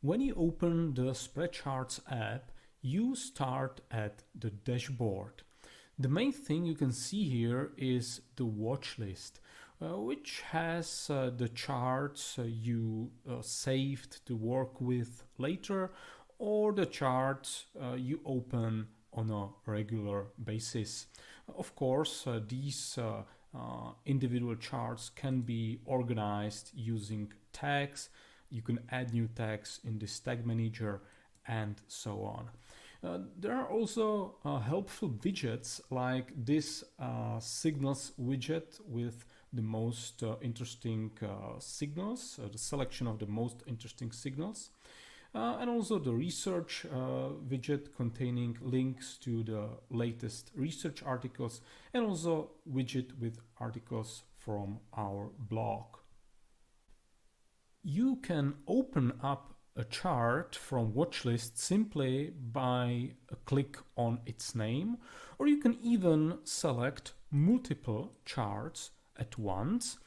When you open the SpreadCharts app, you start at the dashboard. The main thing you can see here is the watch list, which has the charts you saved to work with later, or the charts you open on a regular basis. Of course, these individual charts can be organized using tags. You can add new tags in this tag manager and so on. There are also helpful widgets like this signals widget with the most interesting signals, the selection of the most interesting signals. And also the research widget containing links to the latest research articles, and also widget with articles from our blog. You can open up a chart from watchlist simply by a click on its name, or you can even select multiple charts at once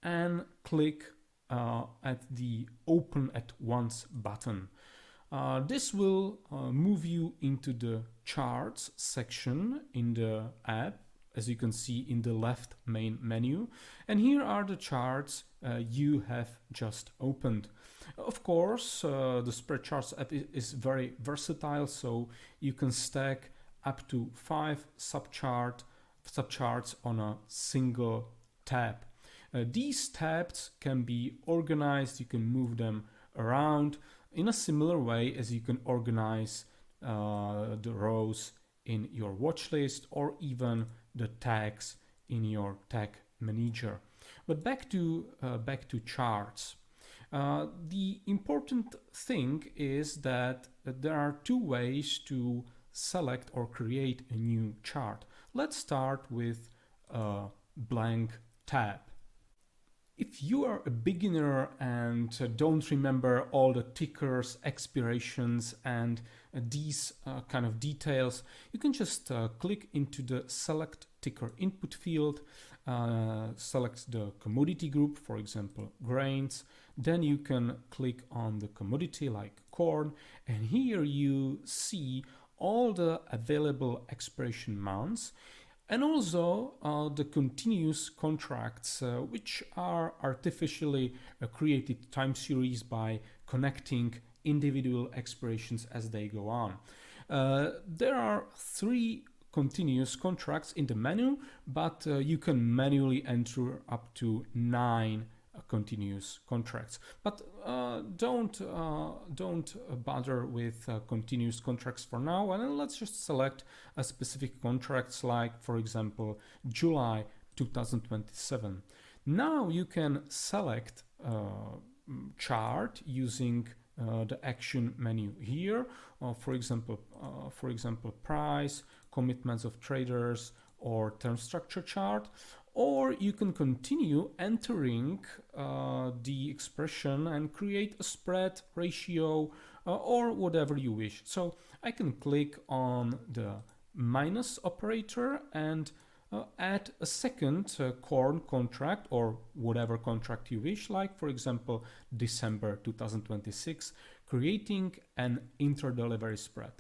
and click at the Open at Once button. This will move you into the Charts section in the app, as you can see in the left main menu. And here are the charts you have just opened. Of course, the SpreadCharts app is very versatile, so you can stack up to 5 subcharts on a single tab. These tabs can be organized, you can move them around in a similar way as you can organize the rows in your watch list or even the tags in your tag manager. But back to charts. The important thing is that there are two ways to select or create a new chart. Let's start with a blank tab. If you are a beginner and don't remember all the tickers, expirations, and these kind of details, you can just click into the Select Ticker Input field, select the commodity group, for example, grains. Then you can click on the commodity like corn, and here you see all the available expiration months, and also the continuous contracts, which are artificially created time series by connecting individual expirations as they go on. There are 3 continuous contracts in the menu, but you can manually enter up to 9 continuous contracts. But don't bother with continuous contracts for now, and let's just select a specific contracts like, for example, July 2027. Now you can select chart using the action menu here. For example, price, commitments of traders, or term structure chart. Or you can continue entering the expression and create a spread ratio or whatever you wish. So I can click on the minus operator and add a second corn contract or whatever contract you wish, like for example December 2026, creating an interdelivery spread.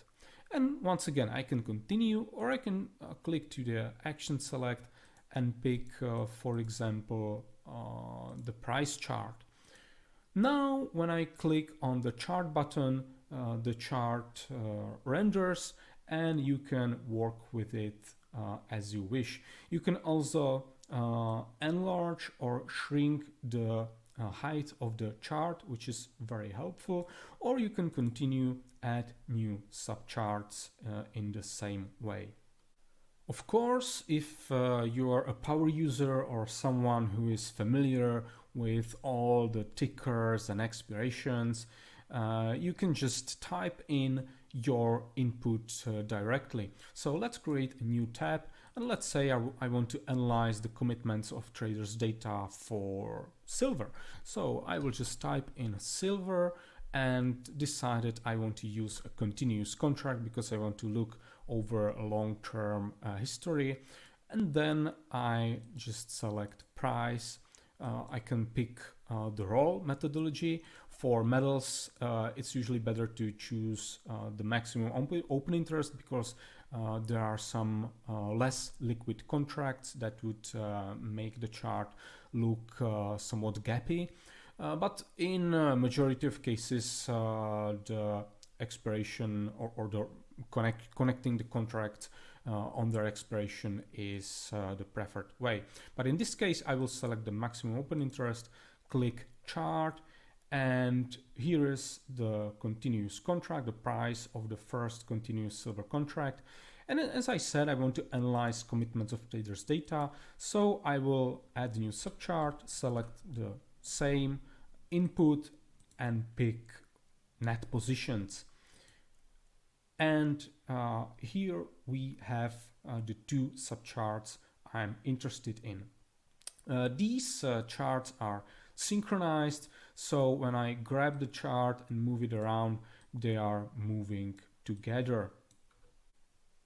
And once again, I can continue, or I can click to the action select and pick, for example, the price chart. Now, when I click on the chart button, the chart renders, and you can work with it as you wish. You can also enlarge or shrink the height of the chart, which is very helpful, or you can continue add new subcharts in the same way. Of course, if you are a power user or someone who is familiar with all the tickers and expirations, you can just type in your input directly. So let's create a new tab, and let's say I want to analyze the commitments of traders' data for silver. So I will just type in silver and decided I want to use a continuous contract because I want to look over a long-term history. And then I just select price. I can pick the roll methodology. For metals, it's usually better to choose the maximum open interest because there are some less liquid contracts that would make the chart look somewhat gappy. But in majority of cases, the expiration or the connecting the contract on their expiration is the preferred way. But in this case, I will select the maximum open interest, click chart, and here is the continuous contract, the price of the first continuous silver contract. And as I said, I want to analyze commitments of traders' data. So I will add a new subchart, select the same input and pick net positions. And here we have the two subcharts I'm interested in. These charts are synchronized, so when I grab the chart and move it around, they are moving together.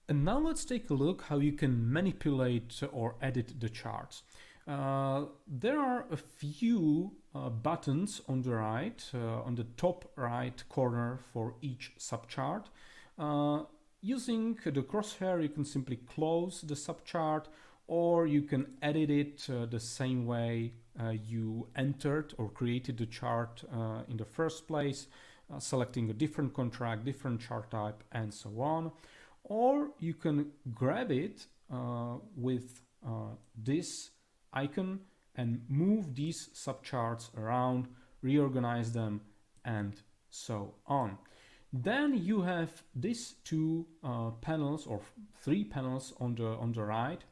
And now let's take a look how you can manipulate or edit the charts. There are a few buttons on the right, on the top right corner for each subchart. Using the crosshair, you can simply close the subchart, or you can edit it the same way you entered or created the chart in the first place, selecting a different contract, different chart type, and so on. Or you can grab it with this icon and move these subcharts around, reorganize them, and so on. Then you have these two panels or three panels on the right,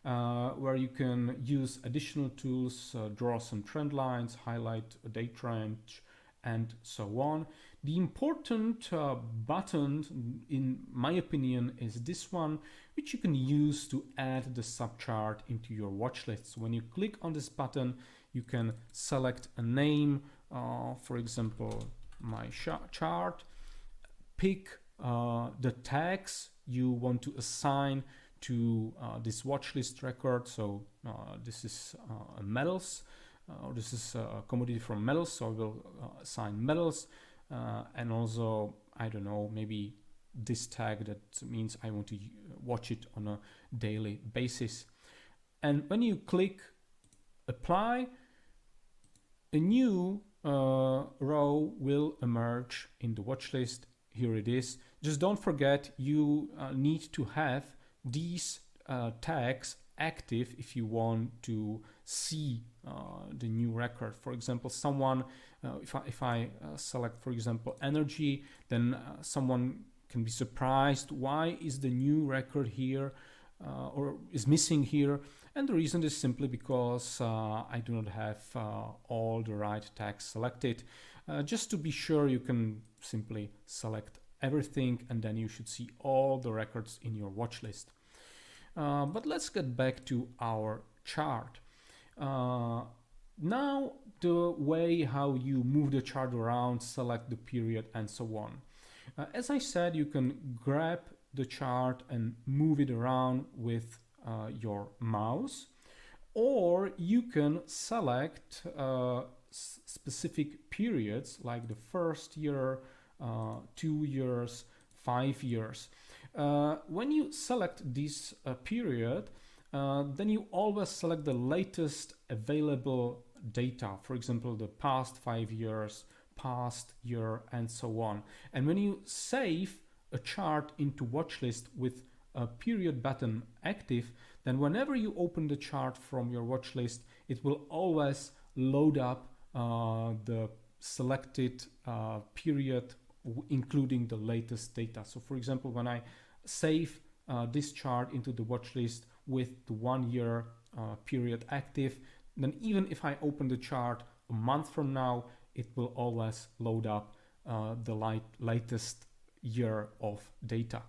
where you can use additional tools, draw some trend lines, highlight a day trend, and so on. The important button, in my opinion, is this one, which you can use to add the subchart into your watch list. So when you click on this button, you can select a name, for example, my chart, pick the tags you want to assign to this watch list record. So this is metals, or this is a commodity from metals, so I will assign metals, and also, I don't know, maybe this tag that means I want to watch it on a daily basis. And when you click apply, a new row will emerge in the watch list. Here it is. Just don't forget, you need to have these tags active if you want to see the new record. For example, someone, if I select, for example, energy, then someone can be surprised, why is the new record here or is missing here? And the reason is simply because I do not have all the right tags selected. Just to be sure, you can simply select everything and then you should see all the records in your watch list. But let's get back to our chart. Now the way how you move the chart around, select the period, and so on. As I said, you can grab the chart and move it around with your mouse, or you can select specific periods like the first year, 2 years, 5 years. When you select this period, then you always select the latest available data, for example, the past 5 years, past year, and so on. And when you save a chart into watch list with a period button active, then whenever you open the chart from your watch list, it will always load up the selected period, including the latest data. So for example, when I save this chart into the watch list with the 1 year period active, then even if I open the chart a month from now, it will always load up the latest year of data.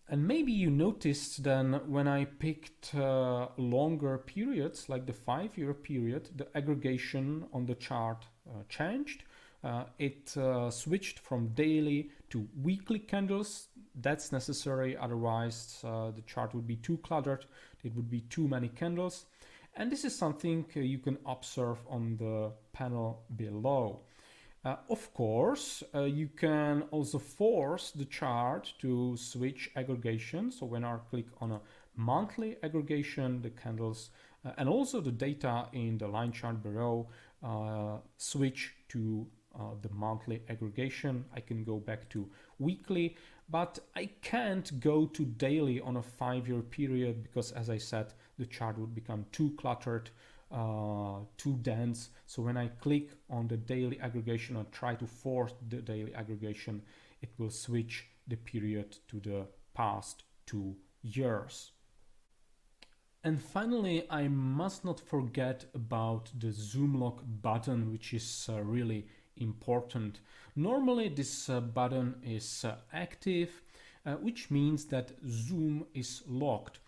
And maybe you noticed then when I picked longer periods, like the 5-year period, the aggregation on the chart changed. It switched from daily to weekly candles. That's necessary, otherwise the chart would be too cluttered. It would be too many candles. And this is something you can observe on the panel below. Of course, you can also force the chart to switch aggregation. So when I click on a monthly aggregation, the candles and also the data in the line chart below switch to the monthly aggregation. I can go back to weekly, but I can't go to daily on a 5-year period because, as I said, the chart would become too cluttered, too dense. So when I click on the daily aggregation and try to force the daily aggregation, it will switch the period to the past 2 years. And finally, I must not forget about the zoom lock button, which is really important. Normally this button is active, which means that zoom is locked.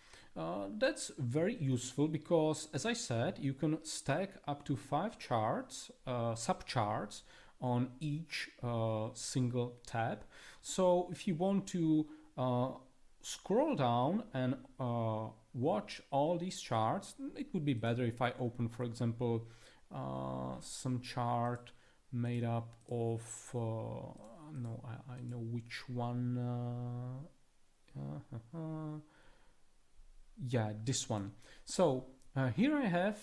That's very useful because, as I said, you can stack up to 5 charts, subcharts on each single tab. So if you want to scroll down and watch all these charts, it would be better if I open, for example, some chart made up of no, I know which one. Yeah, this one. So here I have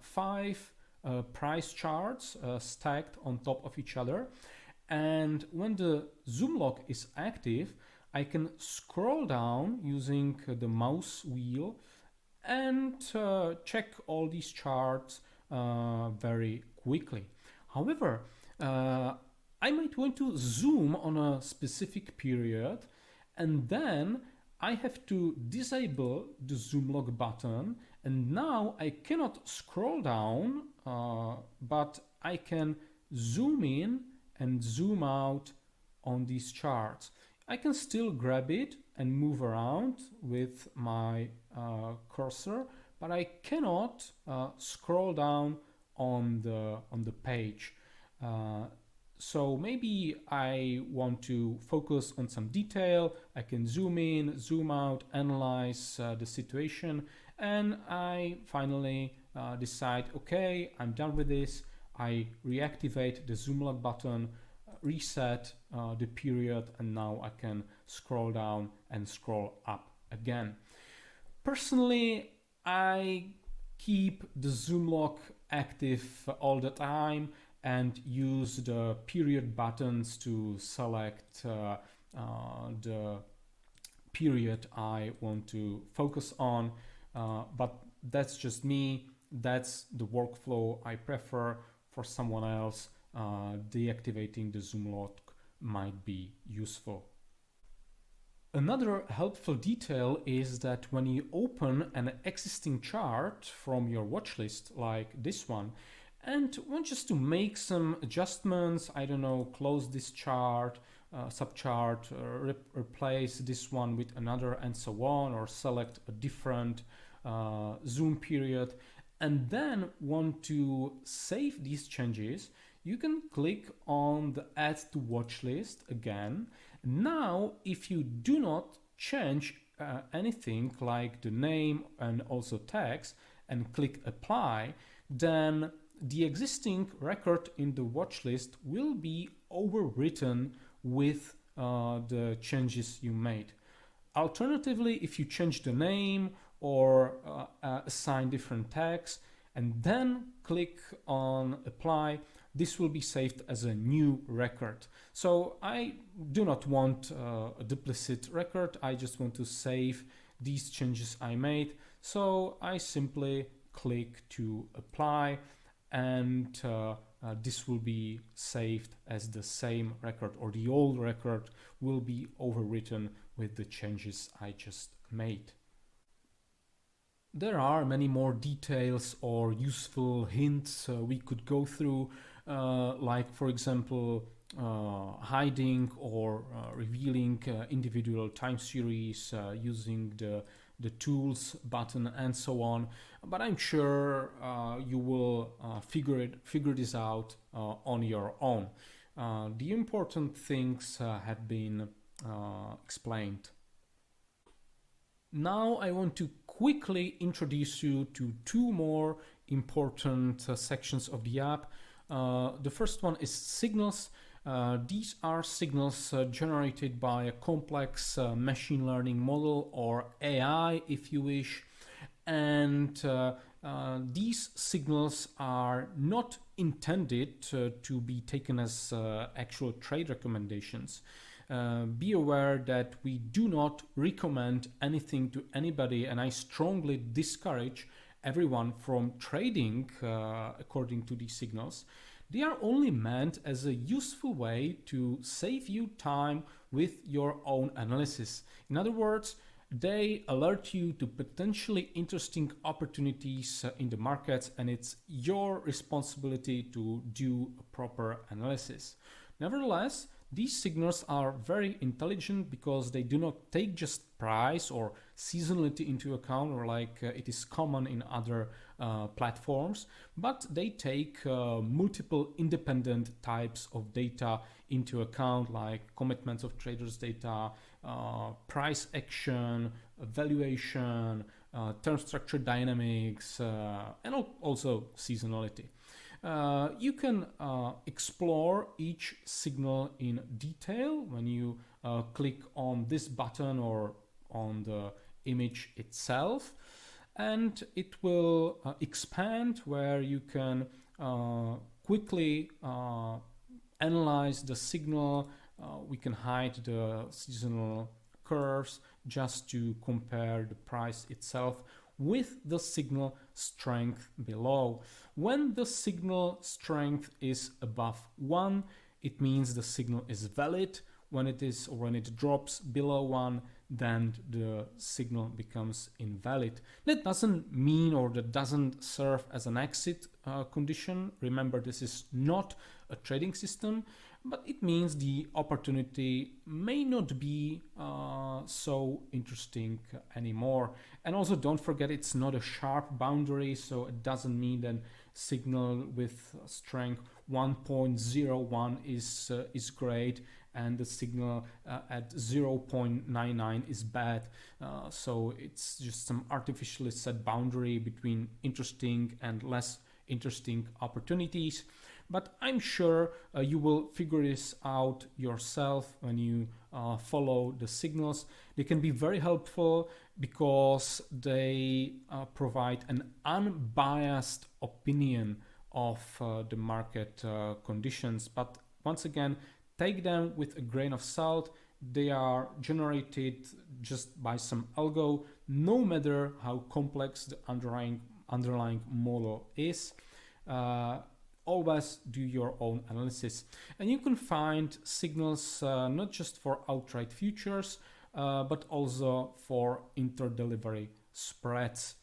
5 price charts stacked on top of each other, and when the zoom lock is active, I can scroll down using the mouse wheel and check all these charts very quickly. However, I might want to zoom on a specific period, and then I have to disable the zoom lock button, and now I cannot scroll down, but I can zoom in and zoom out on these charts. I can still grab it and move around with my cursor, but I cannot scroll down on the page. So maybe I want to focus on some detail. I can zoom in, zoom out, analyze the situation, and I finally decide, okay, I'm done with this. I reactivate the zoom lock button, reset the period, and now I can scroll down and scroll up again. Personally, I keep the zoom lock active all the time and use the period buttons to select the period I want to focus on, but that's just me. That's the workflow I prefer. For someone else, deactivating the zoom lock might be useful. Another helpful detail is that when you open an existing chart from your watch list, like this one, and want just to make some adjustments, I don't know, close this chart, subchart, replace this one with another, and so on, or select a different zoom period, and then want to save these changes, you can click on the Add to Watch List again. Now, if you do not change anything like the name and also text and click Apply, then the existing record in the watch list will be overwritten with the changes you made. Alternatively, if you change the name or assign different tags and then click on Apply, this will be saved as a new record. So I do not want a duplicate record. I just want to save these changes I made. So I simply click to Apply, and this will be saved as the same record, or the old record will be overwritten with the changes I just made. There are many more details or useful hints we could go through, like for example hiding or revealing individual time series using the tools button and so on, but I'm sure you will figure this out on your own. The important things have been explained. Now I want to quickly introduce you to 2 more important sections of the app. The first one is signals. These are signals generated by a complex machine learning model, or AI if you wish. And these signals are not intended to be taken as actual trade recommendations. Be aware that we do not recommend anything to anybody, and I strongly discourage everyone from trading according to these signals. They are only meant as a useful way to save you time with your own analysis. In other words, they alert you to potentially interesting opportunities in the markets, and it's your responsibility to do a proper analysis. Nevertheless, these signals are very intelligent because they do not take just price or seasonality into account, or like it is common in other platforms, but they take multiple independent types of data into account, like commitments of traders data, price action, valuation, term structure dynamics, and also seasonality. You can explore each signal in detail when you click on this button or on the image itself, and it will expand where you can quickly analyze the signal. We can hide the seasonal curves just to compare the price itself with the signal strength below. When the signal strength is above 1, it means the signal is valid. When it drops below 1, then the signal becomes invalid. That doesn't mean, or that doesn't serve as an exit condition. Remember, this is not a trading system, but it means the opportunity may not be so interesting anymore. And also don't forget, it's not a sharp boundary, so it doesn't mean that signal with strength 1.01 is great and the signal at 0.99 is bad. So it's just some artificially set boundary between interesting and less interesting opportunities. But I'm sure you will figure this out yourself when you follow the signals. They can be very helpful because they provide an unbiased opinion of the market conditions. But once again, take them with a grain of salt. They are generated just by some algo, no matter how complex the underlying model is. Always do your own analysis. And you can find signals not just for outright futures, but also for interdelivery spreads,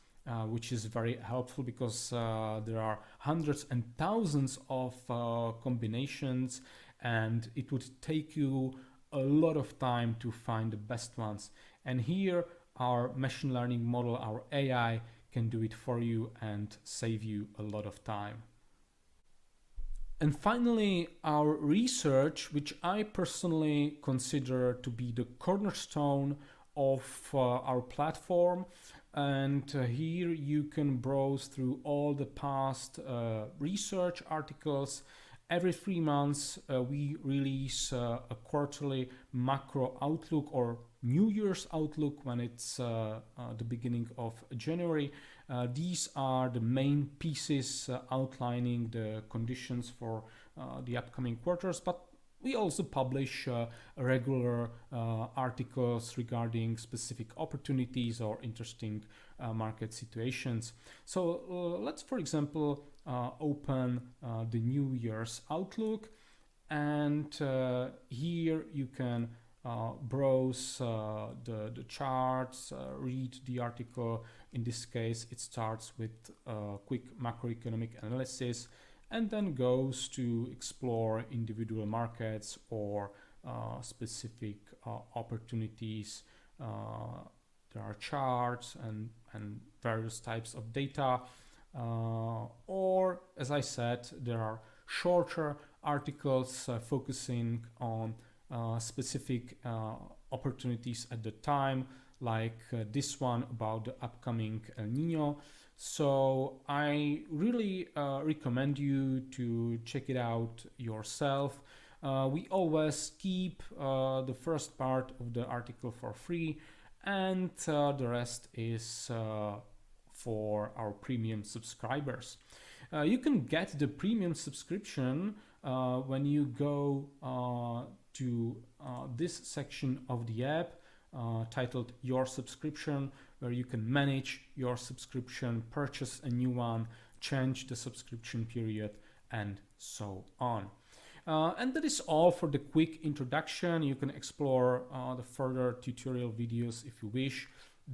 which is very helpful because there are hundreds and thousands of combinations, and it would take you a lot of time to find the best ones. And here our machine learning model, our AI, can do it for you and save you a lot of time. And finally, our research, which I personally consider to be the cornerstone of our platform. And here you can browse through all the past research articles. Every 3 months, we release a quarterly macro outlook or New Year's outlook when it's the beginning of January. These are the main pieces outlining the conditions for the upcoming quarters, but we also publish regular articles regarding specific opportunities or interesting market situations. So let's, for example, open the New Year's outlook, and here you can browse the charts, read the article. In this case, it starts with a quick macroeconomic analysis and then goes to explore individual markets or specific opportunities. There are charts and various types of data. Or, as I said, there are shorter articles focusing on specific opportunities at the time, like this one about the upcoming El Nino. So I really recommend you to check it out yourself. We always keep the first part of the article for free, and the rest is for our premium subscribers. You can get the premium subscription when you go to this section of the app titled Your Subscription, where you can manage your subscription, purchase a new one, change the subscription period, and so on. And that is all for the quick introduction. You can explore the further tutorial videos if you wish,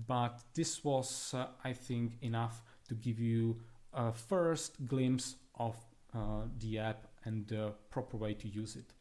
but this was, I think, enough to give you a first glimpse of the app and the proper way to use it.